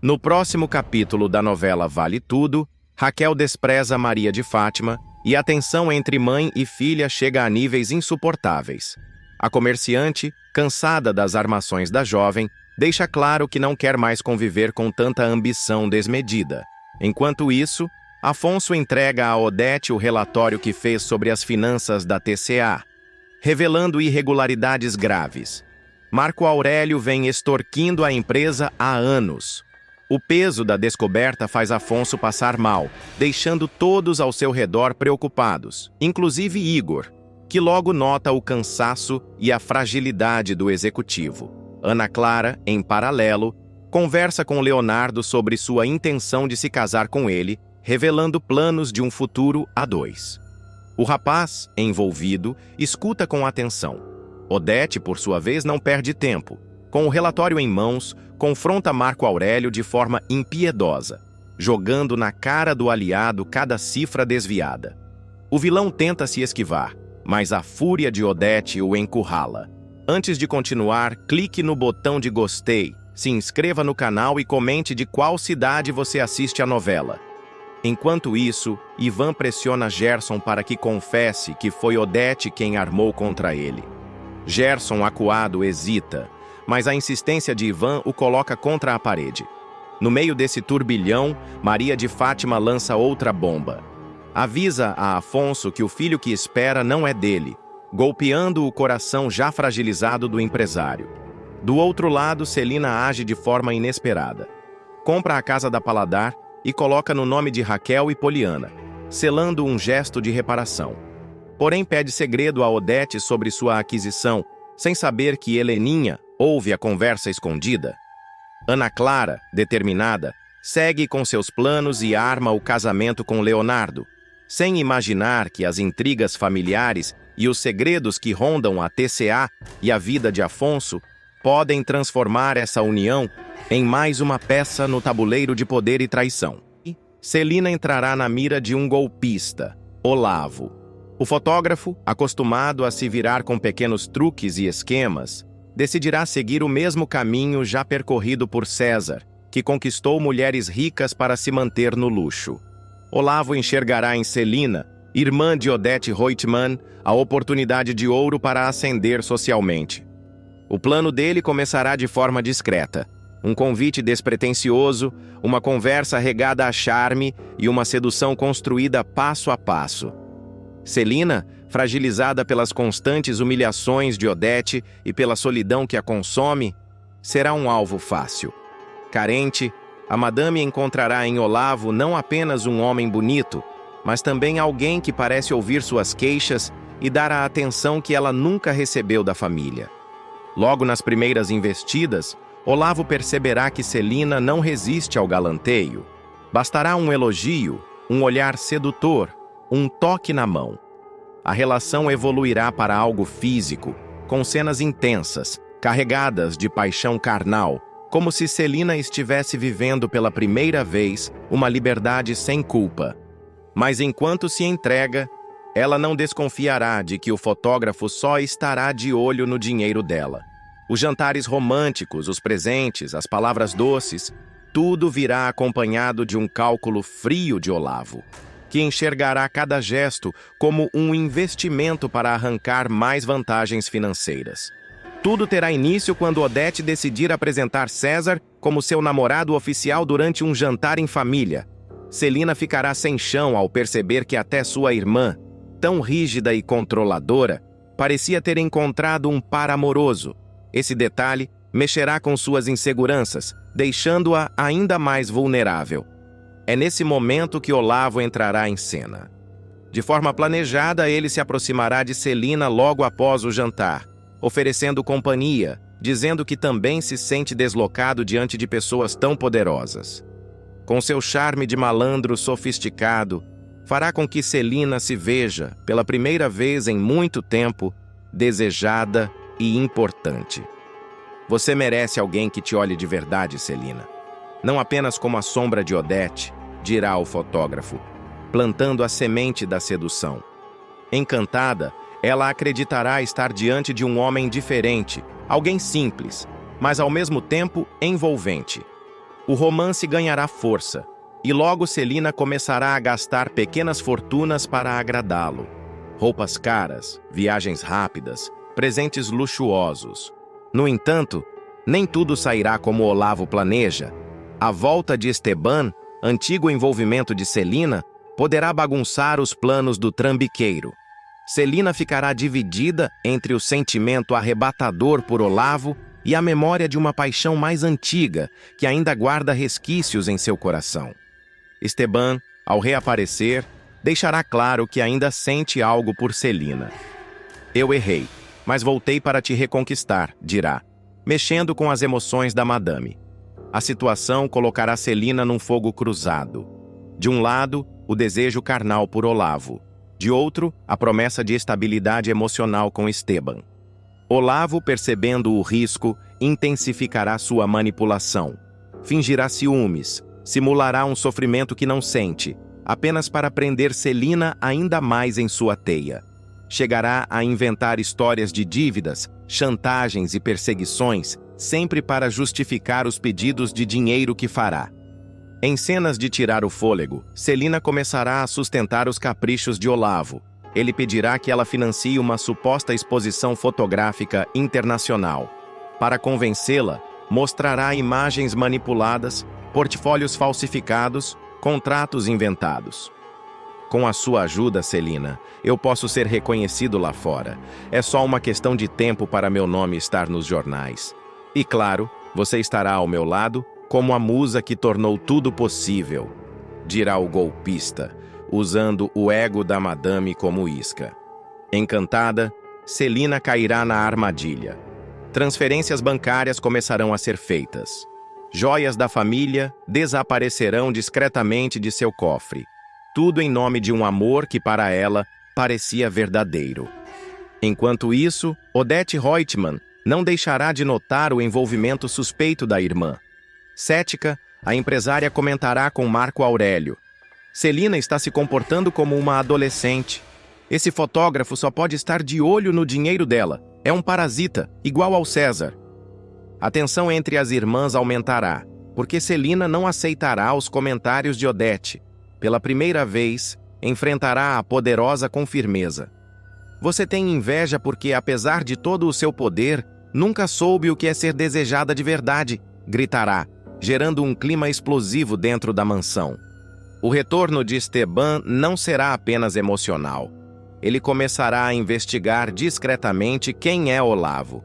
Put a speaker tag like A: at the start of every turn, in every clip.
A: No próximo capítulo da novela Vale Tudo, Raquel despreza Maria de Fátima e a tensão entre mãe e filha chega a níveis insuportáveis. A comerciante, cansada das armações da jovem, deixa claro que não quer mais conviver com tanta ambição desmedida. Enquanto isso, Afonso entrega a Odete o relatório que fez sobre as finanças da TCA, revelando irregularidades graves. Marco Aurélio vem extorquindo a empresa há anos. O peso da descoberta faz Afonso passar mal, deixando todos ao seu redor preocupados, inclusive Igor, que logo nota o cansaço e a fragilidade do executivo. Ana Clara, em paralelo, conversa com Leonardo sobre sua intenção de se casar com ele, revelando planos de um futuro a dois. O rapaz, envolvido, escuta com atenção. Odete, por sua vez, não perde tempo. Com o relatório em mãos, confronta Marco Aurélio de forma impiedosa, jogando na cara do aliado cada cifra desviada. O vilão tenta se esquivar, mas a fúria de Odete o encurrala. Antes de continuar, clique no botão de gostei, se inscreva no canal e comente de qual cidade você assiste a novela. Enquanto isso, Ivan pressiona Gerson para que confesse que foi Odete quem armou contra ele. Gerson, acuado, hesita, mas a insistência de Ivan o coloca contra a parede. No meio desse turbilhão, Maria de Fátima lança outra bomba. Avisa a Afonso que o filho que espera não é dele, golpeando o coração já fragilizado do empresário. Do outro lado, Celina age de forma inesperada. Compra a casa da Paladar e coloca no nome de Raquel e Poliana, selando um gesto de reparação. Porém, pede segredo a Odete sobre sua aquisição, sem saber que Heleninha ouve a conversa escondida. Ana Clara, determinada, segue com seus planos e arma o casamento com Leonardo, sem imaginar que as intrigas familiares e os segredos que rondam a TCA e a vida de Afonso podem transformar essa união em mais uma peça no tabuleiro de poder e traição. Celina entrará na mira de um golpista, Olavo. O fotógrafo, acostumado a se virar com pequenos truques e esquemas, decidirá seguir o mesmo caminho já percorrido por César, que conquistou mulheres ricas para se manter no luxo. Olavo enxergará em Celina, irmã de Odete Reutemann, a oportunidade de ouro para ascender socialmente. O plano dele começará de forma discreta. Um convite despretensioso, uma conversa regada a charme e uma sedução construída passo a passo. Celina, fragilizada pelas constantes humilhações de Odete e pela solidão que a consome, será um alvo fácil. Carente, a madame encontrará em Olavo não apenas um homem bonito, mas também alguém que parece ouvir suas queixas e dar a atenção que ela nunca recebeu da família. Logo nas primeiras investidas, Olavo perceberá que Celina não resiste ao galanteio. Bastará um elogio, um olhar sedutor, um toque na mão. A relação evoluirá para algo físico, com cenas intensas, carregadas de paixão carnal, como se Celina estivesse vivendo pela primeira vez uma liberdade sem culpa. Mas enquanto se entrega, ela não desconfiará de que o fotógrafo só estará de olho no dinheiro dela. Os jantares românticos, os presentes, as palavras doces, tudo virá acompanhado de um cálculo frio de Olavo, que enxergará cada gesto como um investimento para arrancar mais vantagens financeiras. Tudo terá início quando Odete decidir apresentar César como seu namorado oficial durante um jantar em família. Celina ficará sem chão ao perceber que até sua irmã, tão rígida e controladora, parecia ter encontrado um par amoroso. Esse detalhe mexerá com suas inseguranças, deixando-a ainda mais vulnerável. É nesse momento que Olavo entrará em cena. De forma planejada, ele se aproximará de Celina logo após o jantar, oferecendo companhia, dizendo que também se sente deslocado diante de pessoas tão poderosas. Com seu charme de malandro sofisticado, fará com que Celina se veja, pela primeira vez em muito tempo, desejada e importante. Você merece alguém que te olhe de verdade, Celina. Não apenas como a sombra de Odete, dirá o fotógrafo, plantando a semente da sedução. Encantada, ela acreditará estar diante de um homem diferente, alguém simples, mas ao mesmo tempo envolvente. O romance ganhará força, e logo Celina começará a gastar pequenas fortunas para agradá-lo. Roupas caras, viagens rápidas, presentes luxuosos. No entanto, nem tudo sairá como Olavo planeja. A volta de Esteban, antigo envolvimento de Celina, poderá bagunçar os planos do trambiqueiro. Celina ficará dividida entre o sentimento arrebatador por Olavo e a memória de uma paixão mais antiga, que ainda guarda resquícios em seu coração. Esteban, ao reaparecer, deixará claro que ainda sente algo por Celina. Eu errei, mas voltei para te reconquistar, dirá, mexendo com as emoções da madame. A situação colocará Celina num fogo cruzado. De um lado, o desejo carnal por Olavo. De outro, a promessa de estabilidade emocional com Esteban. Olavo, percebendo o risco, intensificará sua manipulação. Fingirá ciúmes, simulará um sofrimento que não sente, apenas para prender Celina ainda mais em sua teia. Chegará a inventar histórias de dívidas, chantagens e perseguições, sempre para justificar os pedidos de dinheiro que fará. Em cenas de tirar o fôlego, Celina começará a sustentar os caprichos de Olavo. Ele pedirá que ela financie uma suposta exposição fotográfica internacional. Para convencê-la, mostrará imagens manipuladas, portfólios falsificados, contratos inventados. Com a sua ajuda, Celina, eu posso ser reconhecido lá fora. É só uma questão de tempo para meu nome estar nos jornais. E claro, você estará ao meu lado como a musa que tornou tudo possível, dirá o golpista, usando o ego da madame como isca. Encantada, Celina cairá na armadilha. Transferências bancárias começarão a ser feitas. Joias da família desaparecerão discretamente de seu cofre. Tudo em nome de um amor que para ela parecia verdadeiro. Enquanto isso, Odete Reutemann não deixará de notar o envolvimento suspeito da irmã. Cética, a empresária comentará com Marco Aurélio. Celina está se comportando como uma adolescente. Esse fotógrafo só pode estar de olho no dinheiro dela. É um parasita, igual ao César. A tensão entre as irmãs aumentará, porque Celina não aceitará os comentários de Odete. Pela primeira vez, enfrentará a poderosa com firmeza. Você tem inveja porque, apesar de todo o seu poder, nunca soube o que é ser desejada de verdade, gritará, gerando um clima explosivo dentro da mansão. O retorno de Esteban não será apenas emocional. Ele começará a investigar discretamente quem é Olavo.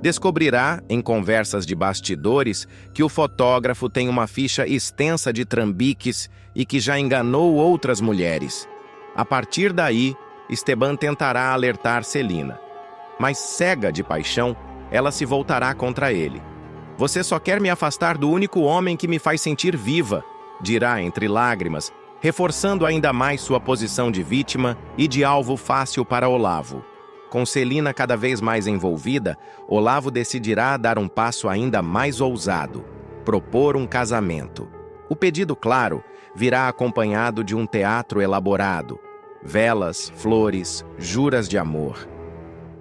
A: Descobrirá, em conversas de bastidores, que o fotógrafo tem uma ficha extensa de trambiques e que já enganou outras mulheres. A partir daí, Esteban tentará alertar Celina. Mas cega de paixão, ela se voltará contra ele. Você só quer me afastar do único homem que me faz sentir viva, dirá entre lágrimas, reforçando ainda mais sua posição de vítima e de alvo fácil para Olavo. Com Celina cada vez mais envolvida, Olavo decidirá dar um passo ainda mais ousado, propor um casamento. O pedido, claro, virá acompanhado de um teatro elaborado, velas, flores, juras de amor.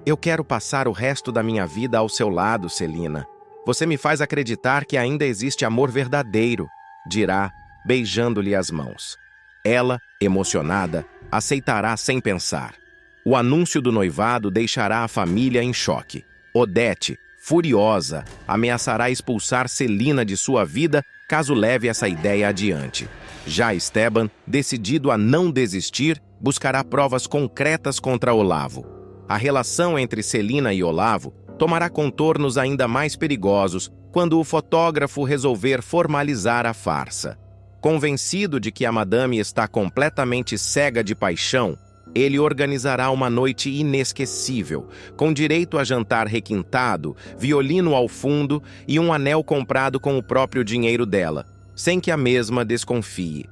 A: Eu quero passar o resto da minha vida ao seu lado, Celina. Você me faz acreditar que ainda existe amor verdadeiro, dirá, beijando-lhe as mãos. Ela, emocionada, aceitará sem pensar. O anúncio do noivado deixará a família em choque. Odete, furiosa, ameaçará expulsar Celina de sua vida caso leve essa ideia adiante. Já Esteban, decidido a não desistir, buscará provas concretas contra Olavo. A relação entre Celina e Olavo tomará contornos ainda mais perigosos quando o fotógrafo resolver formalizar a farsa. Convencido de que a madame está completamente cega de paixão, ele organizará uma noite inesquecível, com direito a jantar requintado, violino ao fundo e um anel comprado com o próprio dinheiro dela, sem que a mesma desconfie.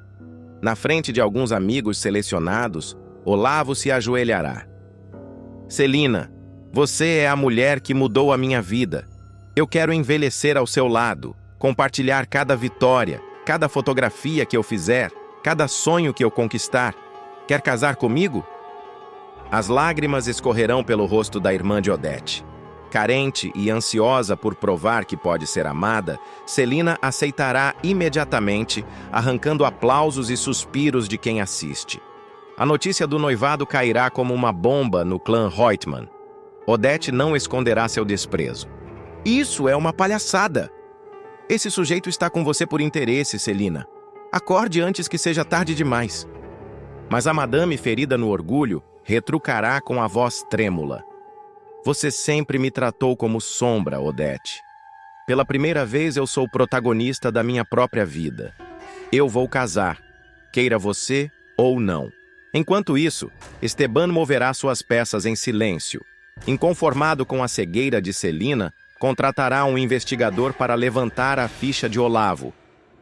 A: Na frente de alguns amigos selecionados, Olavo se ajoelhará. Celina, você é a mulher que mudou a minha vida. Eu quero envelhecer ao seu lado, compartilhar cada vitória, cada fotografia que eu fizer, cada sonho que eu conquistar. Quer casar comigo? As lágrimas escorrerão pelo rosto da irmã de Odete. Carente e ansiosa por provar que pode ser amada, Celina aceitará imediatamente, arrancando aplausos e suspiros de quem assiste. A notícia do noivado cairá como uma bomba no clã Reutemann. Odete não esconderá seu desprezo. Isso é uma palhaçada! Esse sujeito está com você por interesse, Celina. Acorde antes que seja tarde demais. Mas a madame, ferida no orgulho, retrucará com a voz trêmula. Você sempre me tratou como sombra, Odete. Pela primeira vez eu sou protagonista da minha própria vida. Eu vou casar, queira você ou não. Enquanto isso, Esteban moverá suas peças em silêncio. Inconformado com a cegueira de Celina, contratará um investigador para levantar a ficha de Olavo.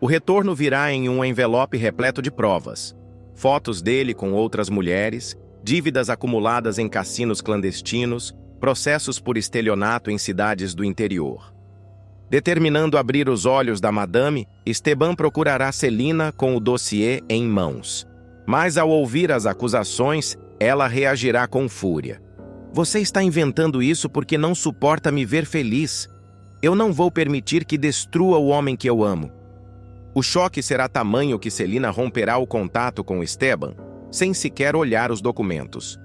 A: O retorno virá em um envelope repleto de provas. Fotos dele com outras mulheres, dívidas acumuladas em cassinos clandestinos, processos por estelionato em cidades do interior. Determinando abrir os olhos da madame, Esteban procurará Celina com o dossiê em mãos. Mas ao ouvir as acusações, ela reagirá com fúria. Você está inventando isso porque não suporta me ver feliz. Eu não vou permitir que destrua o homem que eu amo. O choque será tamanho que Celina romperá o contato com Esteban, sem sequer olhar os documentos.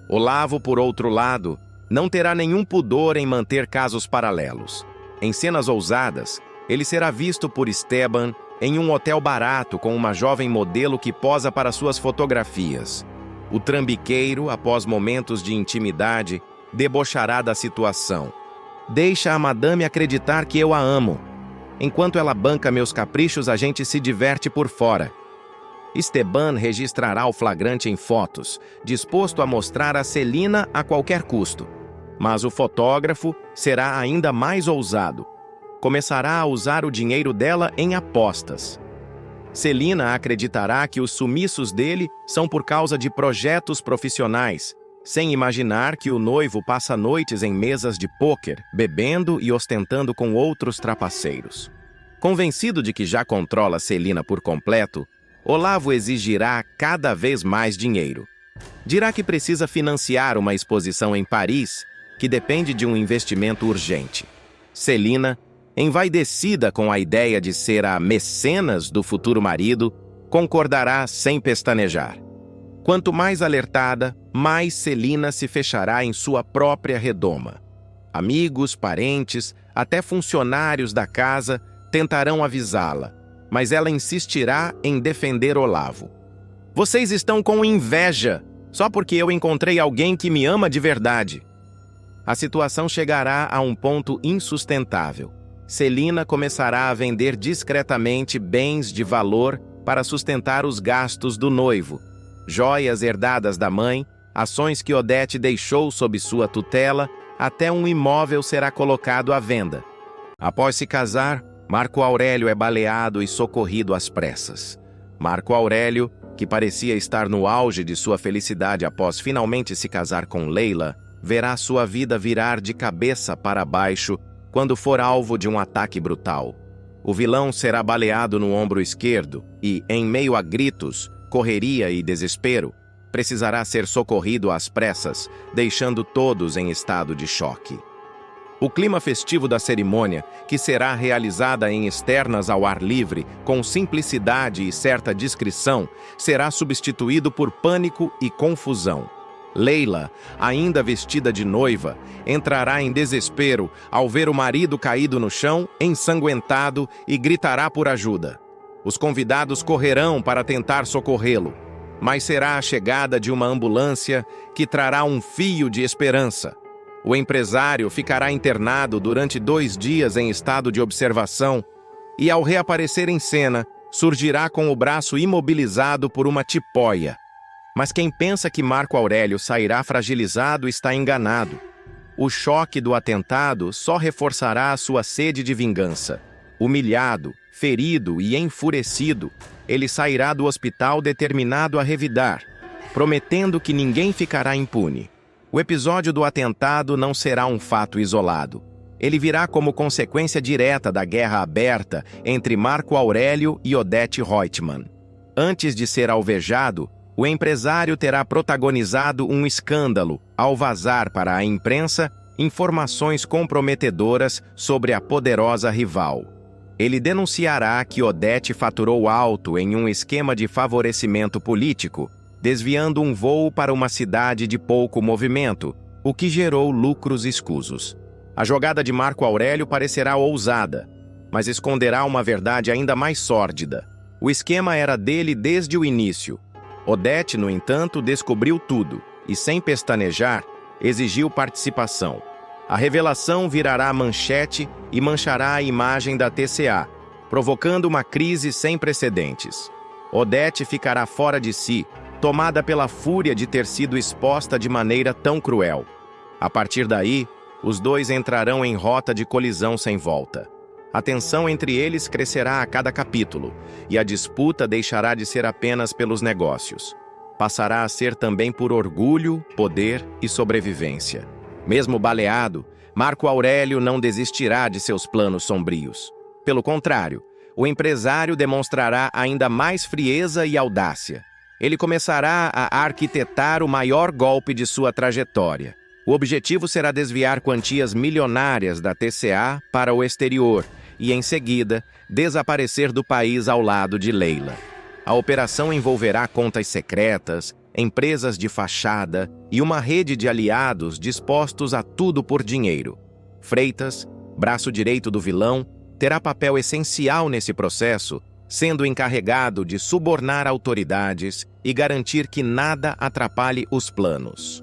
A: Olavo, por outro lado, não terá nenhum pudor em manter casos paralelos. Em cenas ousadas, ele será visto por Esteban em um hotel barato com uma jovem modelo que posa para suas fotografias. O trambiqueiro, após momentos de intimidade, debochará da situação. Deixa a madame acreditar que eu a amo. Enquanto ela banca meus caprichos, a gente se diverte por fora. Esteban registrará o flagrante em fotos, disposto a mostrar a Celina a qualquer custo. Mas o fotógrafo será ainda mais ousado. Começará a usar o dinheiro dela em apostas. Celina acreditará que os sumiços dele são por causa de projetos profissionais, sem imaginar que o noivo passa noites em mesas de pôquer, bebendo e ostentando com outros trapaceiros. Convencido de que já controla Celina por completo, Olavo exigirá cada vez mais dinheiro. Dirá que precisa financiar uma exposição em Paris, que depende de um investimento urgente. Celina, envaidecida com a ideia de ser a mecenas do futuro marido, concordará sem pestanejar. Quanto mais alertada, mais Celina se fechará em sua própria redoma. Amigos, parentes, até funcionários da casa tentarão avisá-la, mas ela insistirá em defender Olavo. Vocês estão com inveja, só porque eu encontrei alguém que me ama de verdade. A situação chegará a um ponto insustentável. Celina começará a vender discretamente bens de valor para sustentar os gastos do noivo, joias herdadas da mãe, ações que Odete deixou sob sua tutela, até um imóvel será colocado à venda. Após se casar, Marco Aurélio é baleado e socorrido às pressas. Marco Aurélio, que parecia estar no auge de sua felicidade após finalmente se casar com Leila, verá sua vida virar de cabeça para baixo quando for alvo de um ataque brutal. O vilão será baleado no ombro esquerdo e, em meio a gritos, correria e desespero, precisará ser socorrido às pressas, deixando todos em estado de choque. O clima festivo da cerimônia, que será realizada em externas ao ar livre, com simplicidade e certa discrição, será substituído por pânico e confusão. Leila, ainda vestida de noiva, entrará em desespero ao ver o marido caído no chão, ensanguentado, e gritará por ajuda. Os convidados correrão para tentar socorrê-lo, mas será a chegada de uma ambulância que trará um fio de esperança. O empresário ficará internado durante 2 dias em estado de observação e, ao reaparecer em cena, surgirá com o braço imobilizado por uma tipóia. Mas quem pensa que Marco Aurélio sairá fragilizado está enganado. O choque do atentado só reforçará a sua sede de vingança. Humilhado, ferido e enfurecido, ele sairá do hospital determinado a revidar, prometendo que ninguém ficará impune. O episódio do atentado não será um fato isolado. Ele virá como consequência direta da guerra aberta entre Marco Aurélio e Odete Reutemann. Antes de ser alvejado, o empresário terá protagonizado um escândalo ao vazar para a imprensa informações comprometedoras sobre a poderosa rival. Ele denunciará que Odete faturou alto em um esquema de favorecimento político, desviando um voo para uma cidade de pouco movimento, o que gerou lucros escusos. A jogada de Marco Aurélio parecerá ousada, mas esconderá uma verdade ainda mais sórdida. O esquema era dele desde o início. Odete, no entanto, descobriu tudo e, sem pestanejar, exigiu participação. A revelação virará manchete e manchará a imagem da TCA, provocando uma crise sem precedentes. Odete ficará fora de si, tomada pela fúria de ter sido exposta de maneira tão cruel. A partir daí, os dois entrarão em rota de colisão sem volta. A tensão entre eles crescerá a cada capítulo, e a disputa deixará de ser apenas pelos negócios. Passará a ser também por orgulho, poder e sobrevivência. Mesmo baleado, Marco Aurélio não desistirá de seus planos sombrios. Pelo contrário, o empresário demonstrará ainda mais frieza e audácia. Ele começará a arquitetar o maior golpe de sua trajetória. O objetivo será desviar quantias milionárias da TCA para o exterior e, em seguida, desaparecer do país ao lado de Leila. A operação envolverá contas secretas, empresas de fachada e uma rede de aliados dispostos a tudo por dinheiro. Freitas, braço direito do vilão, terá papel essencial nesse processo, sendo encarregado de subornar autoridades e garantir que nada atrapalhe os planos.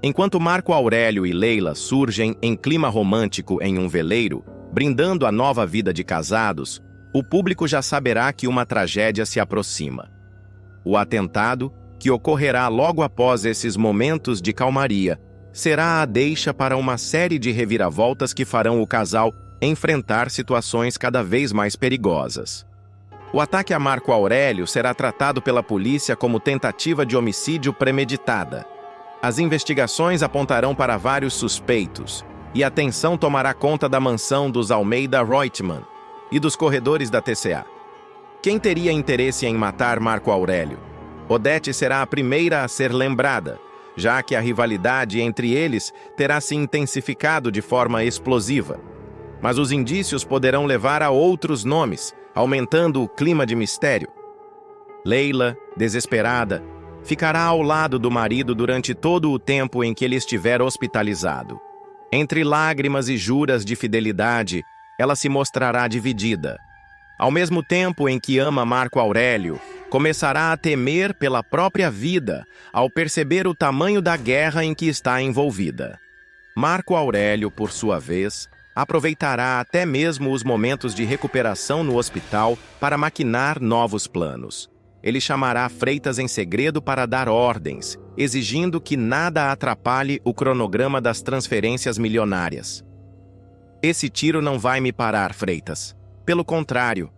A: Enquanto Marco Aurélio e Leila surgem em clima romântico em um veleiro, brindando a nova vida de casados, o público já saberá que uma tragédia se aproxima. O atentado, que ocorrerá logo após esses momentos de calmaria, será a deixa para uma série de reviravoltas que farão o casal enfrentar situações cada vez mais perigosas. O ataque a Marco Aurélio será tratado pela polícia como tentativa de homicídio premeditada. As investigações apontarão para vários suspeitos, e a tensão tomará conta da mansão dos Almeida Reutemann e dos corredores da TCA. Quem teria interesse em matar Marco Aurélio? Odete será a primeira a ser lembrada, já que a rivalidade entre eles terá se intensificado de forma explosiva. Mas os indícios poderão levar a outros nomes, aumentando o clima de mistério. Leila, desesperada, ficará ao lado do marido durante todo o tempo em que ele estiver hospitalizado. Entre lágrimas e juras de fidelidade, ela se mostrará dividida. Ao mesmo tempo em que ama Marco Aurélio, começará a temer pela própria vida ao perceber o tamanho da guerra em que está envolvida. Marco Aurélio, por sua vez, aproveitará até mesmo os momentos de recuperação no hospital para maquinar novos planos. Ele chamará Freitas em segredo para dar ordens, exigindo que nada atrapalhe o cronograma das transferências milionárias. Esse tiro não vai me parar, Freitas. Pelo contrário,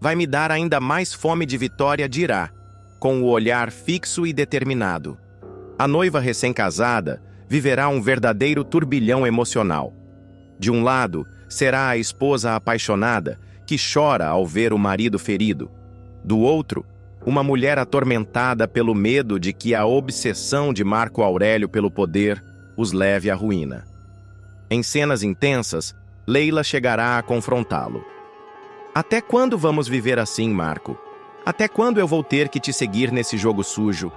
A: vai me dar ainda mais fome de vitória, dirá, com o olhar fixo e determinado. A noiva recém-casada viverá um verdadeiro turbilhão emocional. De um lado, será a esposa apaixonada, que chora ao ver o marido ferido. Do outro, uma mulher atormentada pelo medo de que a obsessão de Marco Aurélio pelo poder os leve à ruína. Em cenas intensas, Leila chegará a confrontá-lo. Até quando vamos viver assim, Marco? Até quando eu vou ter que te seguir nesse jogo sujo?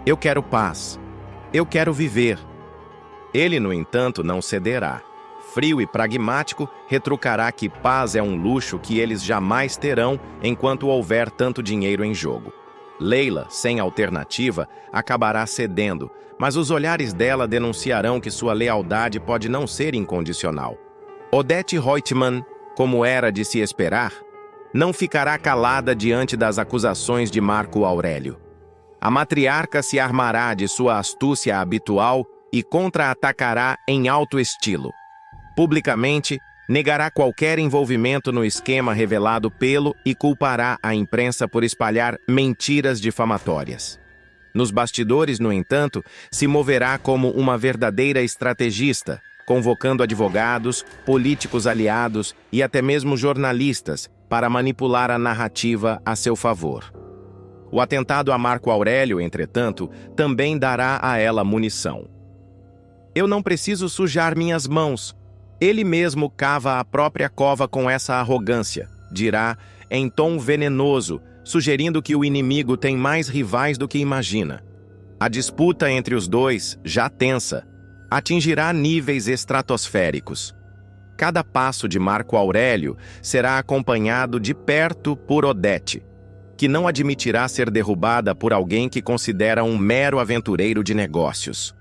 A: Eu quero paz. Eu quero viver. Ele, no entanto, não cederá. Frio e pragmático, retrucará que paz é um luxo que eles jamais terão enquanto houver tanto dinheiro em jogo. Leila, sem alternativa, acabará cedendo, mas os olhares dela denunciarão que sua lealdade pode não ser incondicional. Odete Reutemann, como era de se esperar, não ficará calada diante das acusações de Marco Aurélio. A matriarca se armará de sua astúcia habitual e contra-atacará em alto estilo. Publicamente, negará qualquer envolvimento no esquema revelado pelo e culpará a imprensa por espalhar mentiras difamatórias. Nos bastidores, no entanto, se moverá como uma verdadeira estrategista, convocando advogados, políticos aliados e até mesmo jornalistas para manipular a narrativa a seu favor. O atentado a Marco Aurélio, entretanto, também dará a ela munição. Eu não preciso sujar minhas mãos. Ele mesmo cava a própria cova com essa arrogância, dirá, em tom venenoso, sugerindo que o inimigo tem mais rivais do que imagina. A disputa entre os dois, já tensa, atingirá níveis estratosféricos. Cada passo de Marco Aurélio será acompanhado de perto por Odete, que não admitirá ser derrubada por alguém que considera um mero aventureiro de negócios.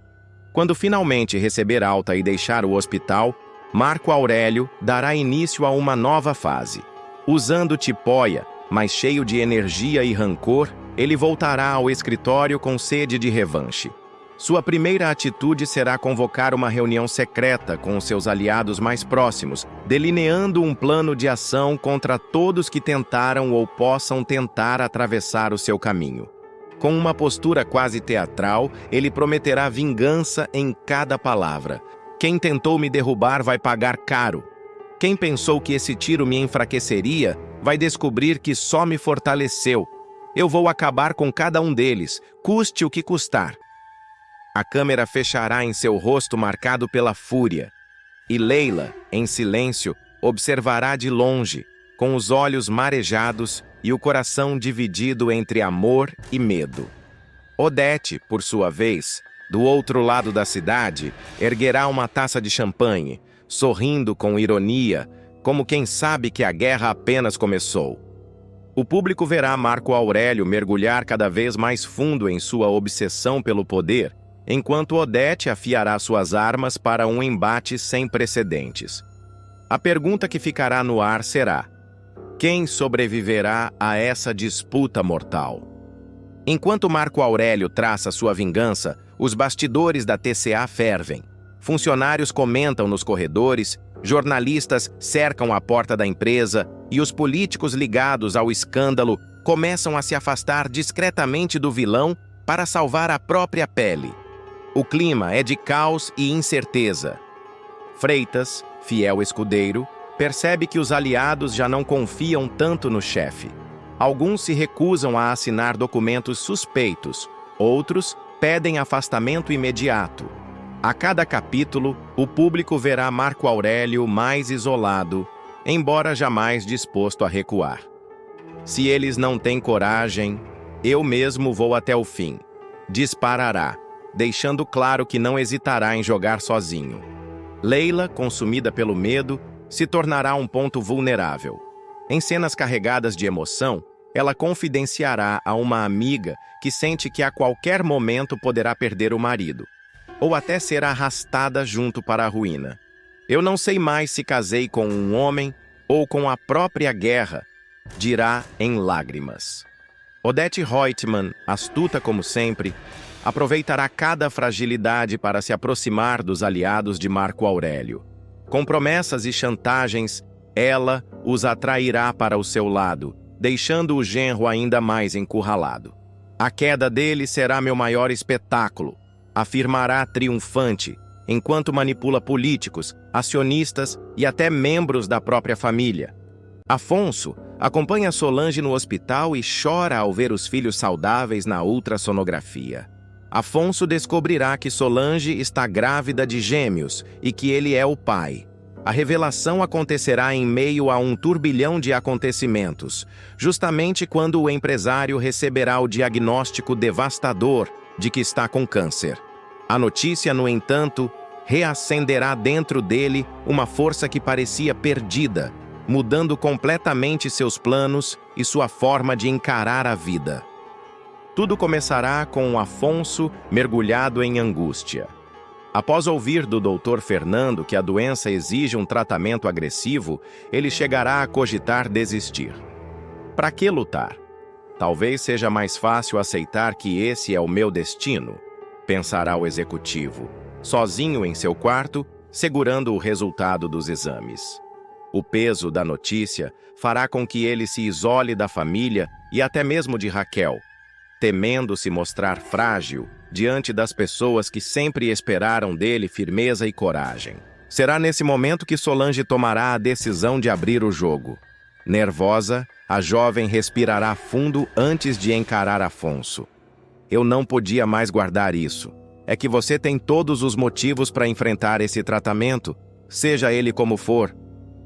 A: Quando finalmente receber alta e deixar o hospital, Marco Aurélio dará início a uma nova fase. Usando tipóia, mas cheio de energia e rancor, ele voltará ao escritório com sede de revanche. Sua primeira atitude será convocar uma reunião secreta com os seus aliados mais próximos, delineando um plano de ação contra todos que tentaram ou possam tentar atravessar o seu caminho. Com uma postura quase teatral, ele prometerá vingança em cada palavra. Quem tentou me derrubar vai pagar caro. Quem pensou que esse tiro me enfraqueceria, vai descobrir que só me fortaleceu. Eu vou acabar com cada um deles, custe o que custar. A câmera fechará em seu rosto marcado pela fúria. E Leila, em silêncio, observará de longe, com os olhos marejados e o coração dividido entre amor e medo. Odete, por sua vez, do outro lado da cidade, erguerá uma taça de champanhe, sorrindo com ironia, como quem sabe que a guerra apenas começou. O público verá Marco Aurélio mergulhar cada vez mais fundo em sua obsessão pelo poder, enquanto Odete afiará suas armas para um embate sem precedentes. A pergunta que ficará no ar será: quem sobreviverá a essa disputa mortal? Enquanto Marco Aurélio traça sua vingança, os bastidores da TCA fervem. Funcionários comentam nos corredores, jornalistas cercam a porta da empresa e os políticos ligados ao escândalo começam a se afastar discretamente do vilão para salvar a própria pele. O clima é de caos e incerteza. Freitas, fiel escudeiro, percebe que os aliados já não confiam tanto no chefe. Alguns se recusam a assinar documentos suspeitos, outros pedem afastamento imediato. A cada capítulo, o público verá Marco Aurélio mais isolado, embora jamais disposto a recuar. Se eles não têm coragem, eu mesmo vou até o fim. Disparará, deixando claro que não hesitará em jogar sozinho. Leila, consumida pelo medo, se tornará um ponto vulnerável. Em cenas carregadas de emoção, ela confidenciará a uma amiga que sente que a qualquer momento poderá perder o marido, ou até ser arrastada junto para a ruína. Eu não sei mais se casei com um homem ou com a própria guerra, dirá em lágrimas. Odete Reutemann, astuta como sempre, aproveitará cada fragilidade para se aproximar dos aliados de Marco Aurélio. Com promessas e chantagens, ela os atrairá para o seu lado, deixando o genro ainda mais encurralado. A queda dele será meu maior espetáculo, afirmará triunfante, enquanto manipula políticos, acionistas e até membros da própria família. Afonso acompanha Solange no hospital e chora ao ver os filhos saudáveis na ultrassonografia. Afonso descobrirá que Solange está grávida de gêmeos e que ele é o pai. A revelação acontecerá em meio a um turbilhão de acontecimentos, justamente quando o empresário receberá o diagnóstico devastador de que está com câncer. A notícia, no entanto, reacenderá dentro dele uma força que parecia perdida, mudando completamente seus planos e sua forma de encarar a vida. Tudo começará com Afonso mergulhado em angústia. Após ouvir do Dr. Fernando que a doença exige um tratamento agressivo, ele chegará a cogitar desistir. Para que lutar? Talvez seja mais fácil aceitar que esse é o meu destino, pensará o executivo, sozinho em seu quarto, segurando o resultado dos exames. O peso da notícia fará com que ele se isole da família e até mesmo de Raquel, temendo se mostrar frágil diante das pessoas que sempre esperaram dele firmeza e coragem. Será nesse momento que Solange tomará a decisão de abrir o jogo. Nervosa, a jovem respirará fundo antes de encarar Afonso. Eu não podia mais guardar isso. é que você tem todos os motivos para enfrentar esse tratamento, seja ele como for.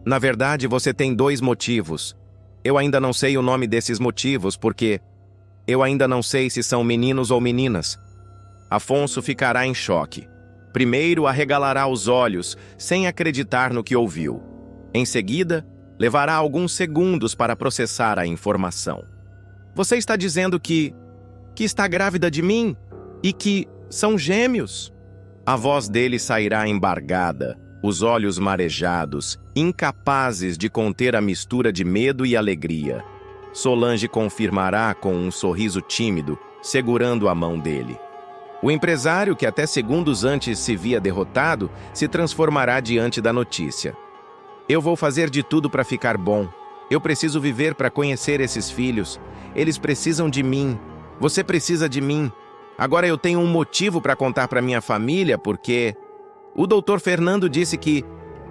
A: Na verdade, você tem 2 motivos. Eu ainda não sei o nome desses motivos porque eu ainda não sei se são meninos ou meninas. Afonso ficará em choque. Primeiro arregalará os olhos, sem acreditar no que ouviu. Em seguida, levará alguns segundos para processar a informação. Você está dizendo que está grávida de mim? E que são gêmeos? A voz dele sairá embargada, os olhos marejados, incapazes de conter a mistura de medo e alegria. Solange confirmará com um sorriso tímido, segurando a mão dele. O empresário, que até segundos antes se via derrotado, se transformará diante da notícia. Eu vou fazer de tudo para ficar bom. Eu preciso viver para conhecer esses filhos. Eles precisam de mim. Você precisa de mim. Agora eu tenho um motivo para contar para minha família, porque o Dr. Fernando disse que,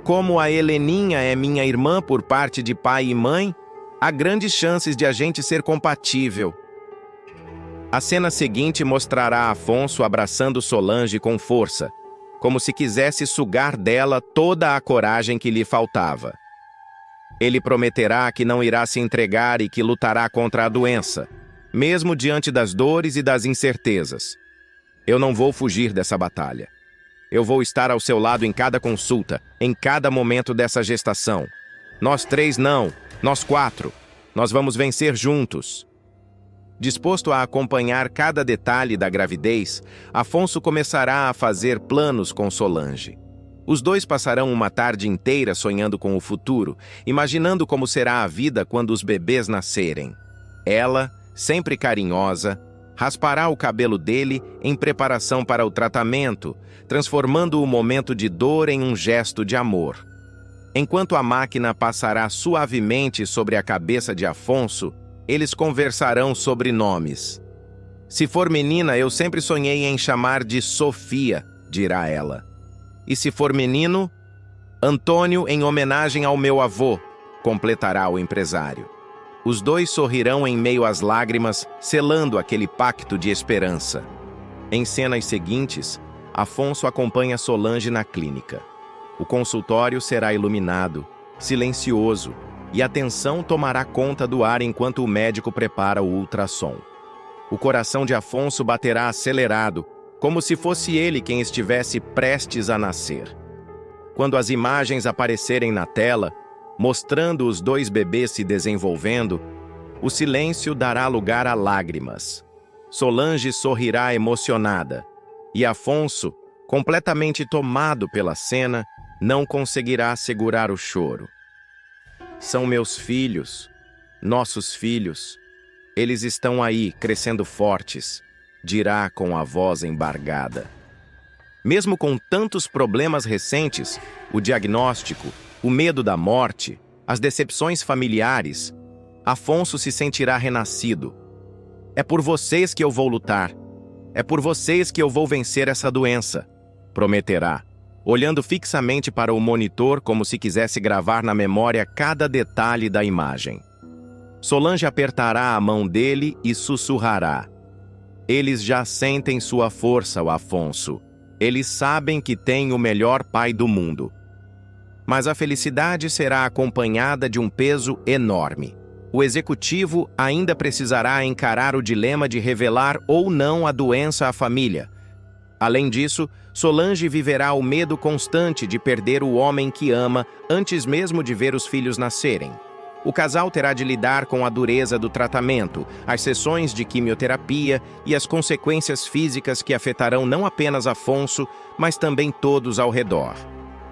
A: como a Heleninha é minha irmã por parte de pai e mãe, há grandes chances de a gente ser compatível. A cena seguinte mostrará Afonso abraçando Solange com força, como se quisesse sugar dela toda a coragem que lhe faltava. Ele prometerá que não irá se entregar e que lutará contra a doença, mesmo diante das dores e das incertezas. Eu não vou fugir dessa batalha. Eu vou estar ao seu lado em cada consulta, em cada momento dessa gestação. Nós 3 não, nós 4. Nós vamos vencer juntos. Disposto a acompanhar cada detalhe da gravidez, Afonso começará a fazer planos com Solange. Os 2 passarão uma tarde inteira sonhando com o futuro, imaginando como será a vida quando os bebês nascerem. Ela, sempre carinhosa, raspará o cabelo dele em preparação para o tratamento, transformando o momento de dor em um gesto de amor. Enquanto a máquina passará suavemente sobre a cabeça de Afonso, eles conversarão sobre nomes. Se for menina, eu sempre sonhei em chamar de Sofia, dirá ela. E se for menino, Antônio em homenagem ao meu avô, completará o empresário. Os 2 sorrirão em meio às lágrimas, selando aquele pacto de esperança. Em cenas seguintes, Afonso acompanha Solange na clínica. O consultório será iluminado, silencioso, e a tensão tomará conta do ar enquanto o médico prepara o ultrassom. O coração de Afonso baterá acelerado, como se fosse ele quem estivesse prestes a nascer. Quando as imagens aparecerem na tela, mostrando os 2 bebês se desenvolvendo, o silêncio dará lugar a lágrimas. Solange sorrirá emocionada, e Afonso, completamente tomado pela cena, não conseguirá segurar o choro. São meus filhos, nossos filhos. Eles estão aí, crescendo fortes, dirá com a voz embargada. Mesmo com tantos problemas recentes, o diagnóstico, o medo da morte, as decepções familiares, Afonso se sentirá renascido. É por vocês que eu vou lutar. É por vocês que eu vou vencer essa doença, prometerá, olhando fixamente para o monitor como se quisesse gravar na memória cada detalhe da imagem. Solange apertará a mão dele e sussurrará. Eles já sentem sua força, o Afonso. Eles sabem que tem o melhor pai do mundo. Mas a felicidade será acompanhada de um peso enorme. O executivo ainda precisará encarar o dilema de revelar ou não a doença à família. Além disso, Solange viverá o medo constante de perder o homem que ama antes mesmo de ver os filhos nascerem. O casal terá de lidar com a dureza do tratamento, as sessões de quimioterapia e as consequências físicas que afetarão não apenas Afonso, mas também todos ao redor.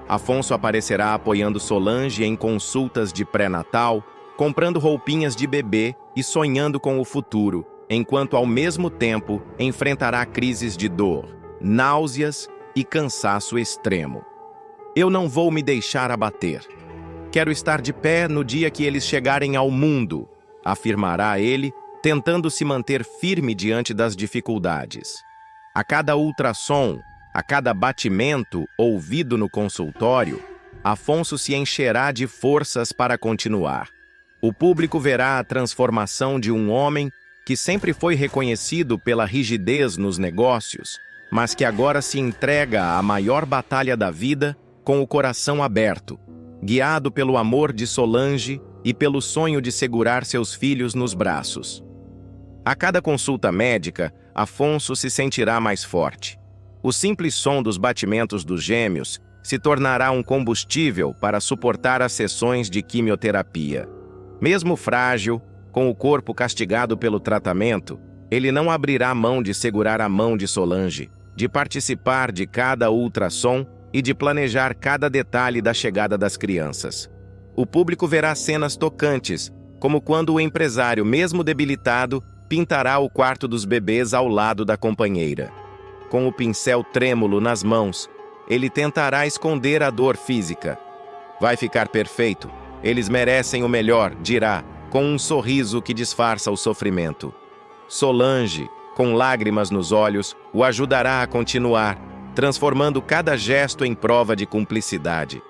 A: Afonso aparecerá apoiando Solange em consultas de pré-natal, comprando roupinhas de bebê e sonhando com o futuro, enquanto ao mesmo tempo enfrentará crises de dor, náuseas e cansaço extremo. Eu não vou me deixar abater. Quero estar de pé no dia que eles chegarem ao mundo, afirmará ele, tentando se manter firme diante das dificuldades. A cada ultrassom, a cada batimento ouvido no consultório, Afonso se encherá de forças para continuar. O público verá a transformação de um homem que sempre foi reconhecido pela rigidez nos negócios, mas que agora se entrega à maior batalha da vida com o coração aberto, guiado pelo amor de Solange e pelo sonho de segurar seus filhos nos braços. A cada consulta médica, Afonso se sentirá mais forte. O simples som dos batimentos dos gêmeos se tornará um combustível para suportar as sessões de quimioterapia. Mesmo frágil, com o corpo castigado pelo tratamento, ele não abrirá mão de segurar a mão de Solange, de participar de cada ultrassom e de planejar cada detalhe da chegada das crianças. O público verá cenas tocantes, como quando o empresário, mesmo debilitado, pintará o quarto dos bebês ao lado da companheira. Com o pincel trêmulo nas mãos, ele tentará esconder a dor física. Vai ficar perfeito. Eles merecem o melhor, dirá, com um sorriso que disfarça o sofrimento. Solange, com lágrimas nos olhos, o ajudará a continuar, transformando cada gesto em prova de cumplicidade.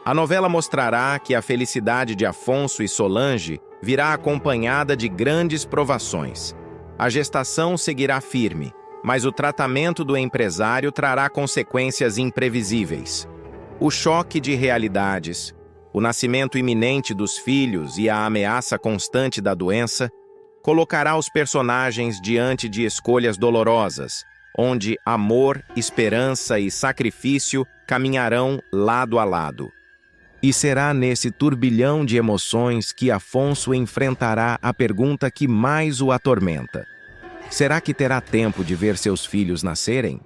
A: A novela mostrará que a felicidade de Afonso e Solange virá acompanhada de grandes provações. A gestação seguirá firme, mas o tratamento do empresário trará consequências imprevisíveis. O choque de realidades, o nascimento iminente dos filhos e a ameaça constante da doença colocará os personagens diante de escolhas dolorosas, onde amor, esperança e sacrifício caminharão lado a lado. E será nesse turbilhão de emoções que Afonso enfrentará a pergunta que mais o atormenta. Será que terá tempo de ver seus filhos nascerem?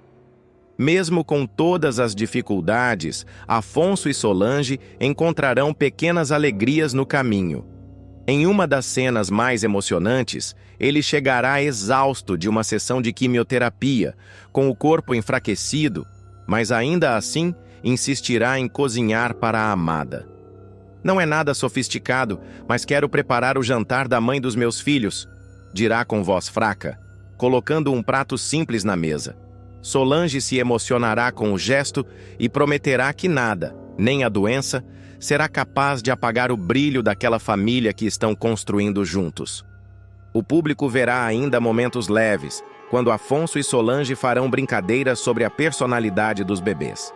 A: Mesmo com todas as dificuldades, Afonso e Solange encontrarão pequenas alegrias no caminho. Em uma das cenas mais emocionantes, ele chegará exausto de uma sessão de quimioterapia, com o corpo enfraquecido, mas ainda assim insistirá em cozinhar para a amada. Não é nada sofisticado, mas quero preparar o jantar da mãe dos meus filhos, dirá com voz fraca, colocando um prato simples na mesa. Solange se emocionará com o gesto e prometerá que nada, nem a doença, será capaz de apagar o brilho daquela família que estão construindo juntos. O público verá ainda momentos leves, quando Afonso e Solange farão brincadeiras sobre a personalidade dos bebês.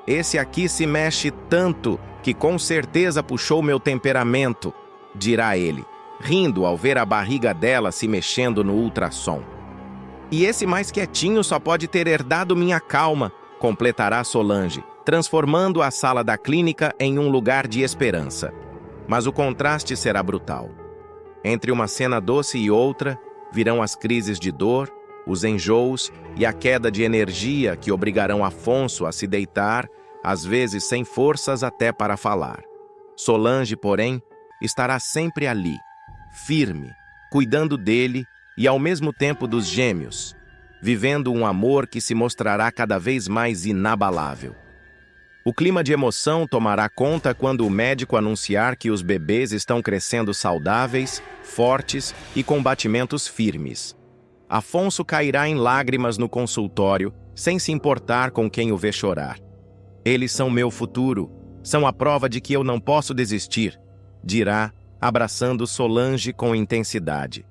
A: Esse aqui se mexe tanto que com certeza puxou meu temperamento, dirá ele, rindo ao ver a barriga dela se mexendo no ultrassom. E esse mais quietinho só pode ter herdado minha calma, completará Solange, transformando a sala da clínica em um lugar de esperança. Mas o contraste será brutal. Entre uma cena doce e outra, virão as crises de dor, os enjoos e a queda de energia que obrigarão Afonso a se deitar, às vezes sem forças até para falar. Solange, porém, estará sempre ali, firme, cuidando dele e ao mesmo tempo dos gêmeos, vivendo um amor que se mostrará cada vez mais inabalável. O clima de emoção tomará conta quando o médico anunciar que os bebês estão crescendo saudáveis, fortes e com batimentos firmes. Afonso cairá em lágrimas no consultório, sem se importar com quem o vê chorar. Eles são meu futuro, são a prova de que eu não posso desistir, dirá, abraçando Solange com intensidade.